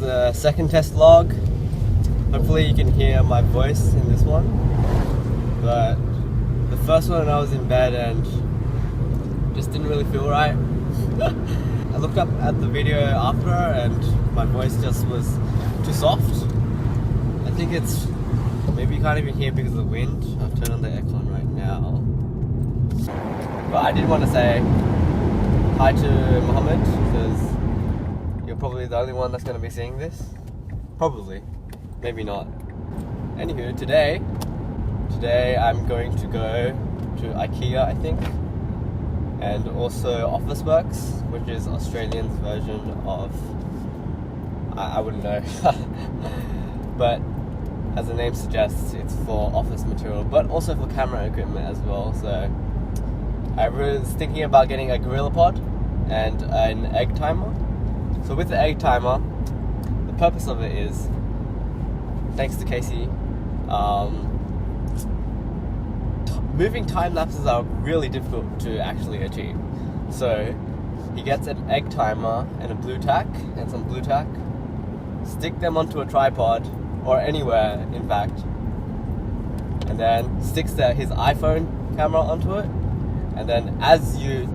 the second test log. Hopefully you can hear my voice in this one. But the first one I was in bed and just didn't really feel right. I looked up at the video after and my voice just was too soft. I think it's, maybe you can't even hear because of the wind. I've turned on the aircon right now. But I did want to say hi to Mohammed because you're probably the only one that's going to be seeing this. Probably. Maybe not. Anywho, today I'm going to go to IKEA, I think. And also Officeworks, which is Australian's version of, I wouldn't know. But as the name suggests, it's for office material, but also for camera equipment as well. So I was thinking about getting a gorilla pod and an egg timer. So with the egg timer, the purpose of it is, thanks to Casey, moving time lapses are really difficult to actually achieve. So he gets an egg timer and a blue tack and some blue tack, stick them onto a tripod or anywhere in fact, and then sticks his iPhone camera onto it, and then as you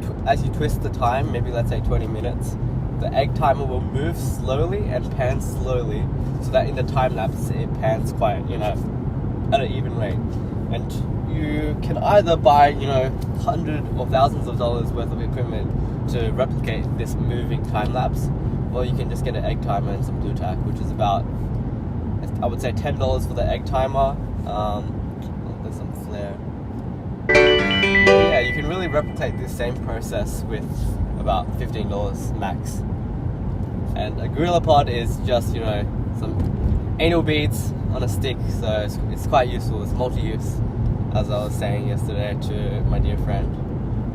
twist the time, maybe let's say 20 minutes, the egg timer will move slowly and pan slowly, so that in the time lapse it pans quite, at an even rate. And you can either buy, hundreds or thousands of dollars worth of equipment to replicate this moving time lapse, or you can just get an egg timer and some blue tack, which is about, I would say, $10 for the egg timer. There's some flare. Yeah, you can really replicate this same process with about $15 max. And a gorilla pod is just, some anal beads on a stick, so it's quite useful. It's multi-use, as I was saying yesterday to my dear friend,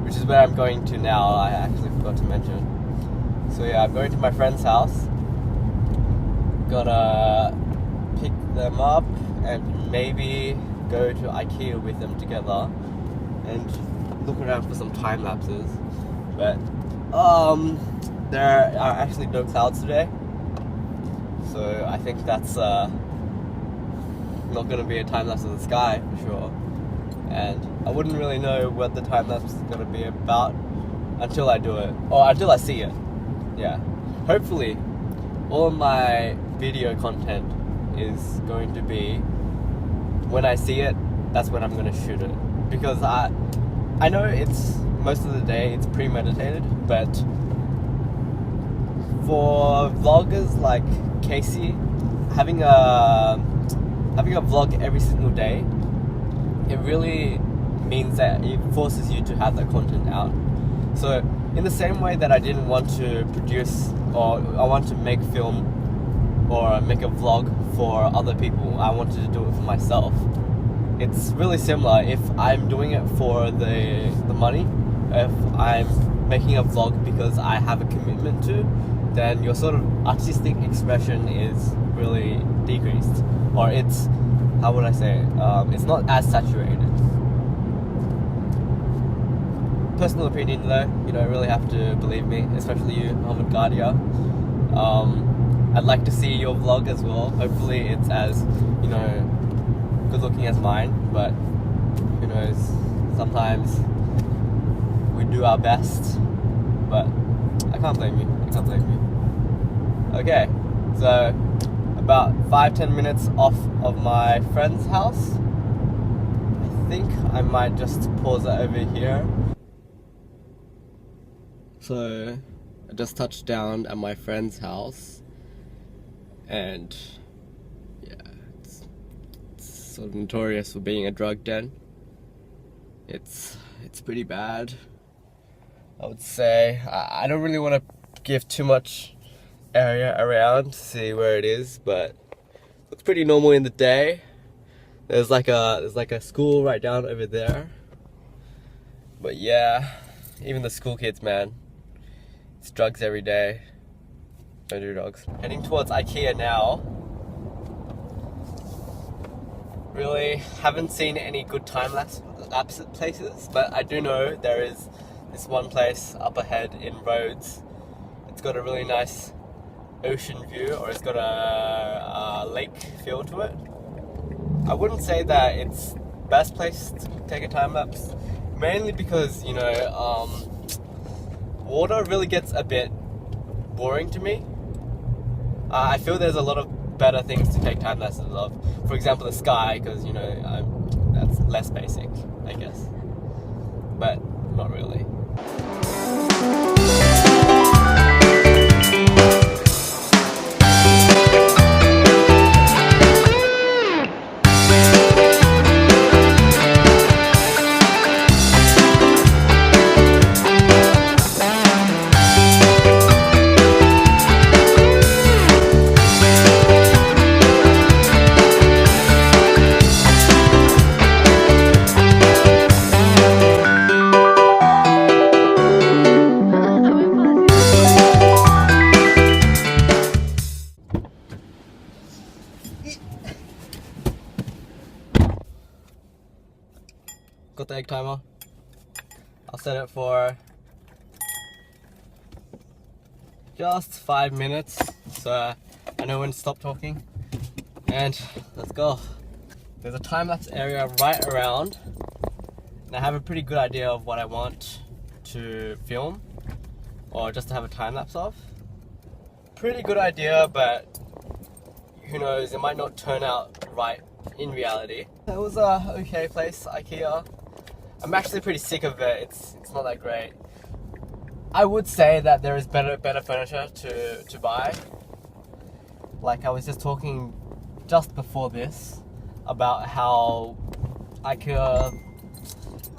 which is where I'm going to now. I actually forgot to mention. So yeah, I'm going to my friend's house. Gonna pick them up and maybe go to IKEA with them together and look around for some time lapses. But there are actually no clouds today, so I think that's not going to be a time lapse of the sky for sure. And I wouldn't really know what the time lapse is going to be about until I do it, or until I see it. Yeah, hopefully all of my video content is going to be, when I see it, that's when I'm going to shoot it. Because I know it's, most of the day it's premeditated, but for vloggers like Casey, having a vlog every single day, it really means that it forces you to have that content out. So in the same way that I didn't want to produce, or I want to make film or make a vlog for other people, I wanted to do it for myself. It's really similar. If I'm doing it for the money, if I'm making a vlog because I have a commitment to, then your sort of artistic expression is really decreased, or it's, how would I say it? It's not as saturated. Personal opinion though, you don't really have to believe me, especially you, Mohammed Gardia. I'd like to see your vlog as well. Hopefully it's as, good looking as mine, but who knows, sometimes we do our best, but I can't blame you. Okay, so about 5-10 minutes off of my friend's house. I think I might just pause it over here. So I just touched down at my friend's house, and yeah, it's sort of notorious for being a drug den. It's pretty bad, I would say. I don't really want to give too much area around to see where it is, but looks pretty normal in the day. There's like a school right down over there. But yeah, even the school kids, man, it's drugs every day. Don't do drugs. Heading towards IKEA now. Really haven't seen any good time-lapse places, but I do know there is this one place up ahead in Rhodes. It's got a really nice ocean view, or it's got a lake feel to it. I wouldn't say that it's best place to take a time lapse, mainly because water really gets a bit boring to me. I feel there's a lot of better things to take time lapses of. For example, the sky, because that's less basic, I guess, but not really. Got the egg timer. I'll set it for just 5 minutes, so I know when to stop talking. And let's go. There's a time-lapse area right around, and I have a pretty good idea of what I want to film, or just to have a time-lapse of. Pretty good idea, but who knows, it might not turn out right in reality. It was a okay place, IKEA. I'm actually pretty sick of it. It's not that great. I would say that there is better furniture to buy. Like I was just talking just before this about how IKEA,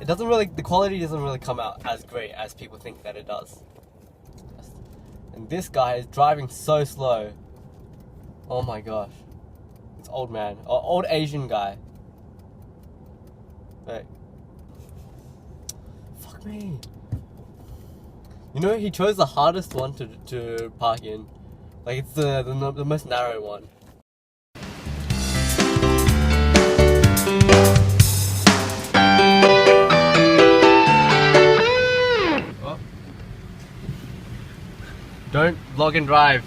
the quality doesn't really come out as great as people think that it does. And this guy is driving so slow. Oh my gosh. It's old man, or old Asian guy. Wait. Fuck me. He chose the hardest one to park in. Like it's the most narrow one. Oh. Don't vlog and drive.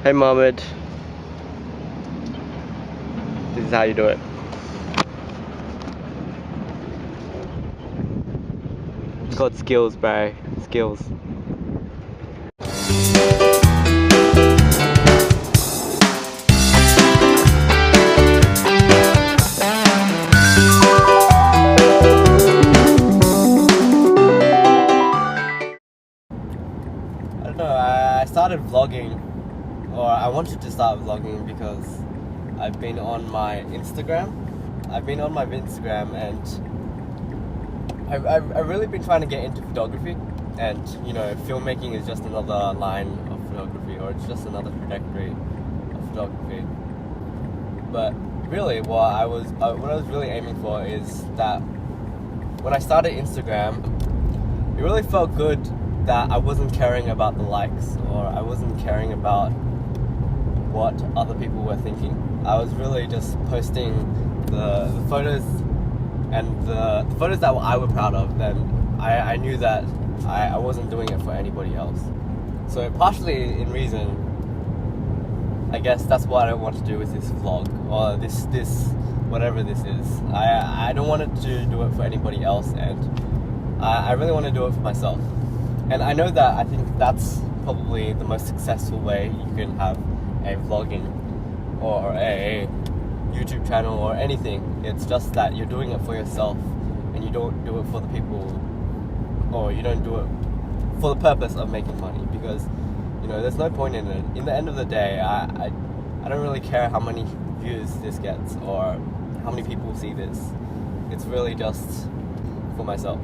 Hey Mohammed, this is how you do it. Got skills, bro. Skills. I don't know, I started vlogging, or I wanted to start vlogging because I've been on my Instagram. And I've really been trying to get into photography, and filmmaking is just another line of photography, or it's just another trajectory of photography. But really, what I was really aiming for is that when I started Instagram, it really felt good that I wasn't caring about the likes, or I wasn't caring about what other people were thinking. I was really just posting the photos, and the photos that I was proud of. Then I knew that I wasn't doing it for anybody else. So partially in reason, I guess that's what I want to do with this vlog, or this whatever this is. I don't want to do it for anybody else, and I really want to do it for myself. And I know that I think that's probably the most successful way you can have a vlogging or a YouTube channel or anything. It's just that you're doing it for yourself, and you don't do it for the people, or you don't do it for the purpose of making money, because there's no point in it. In the end of the day, I don't really care how many views this gets or how many people see this. It's really just for myself.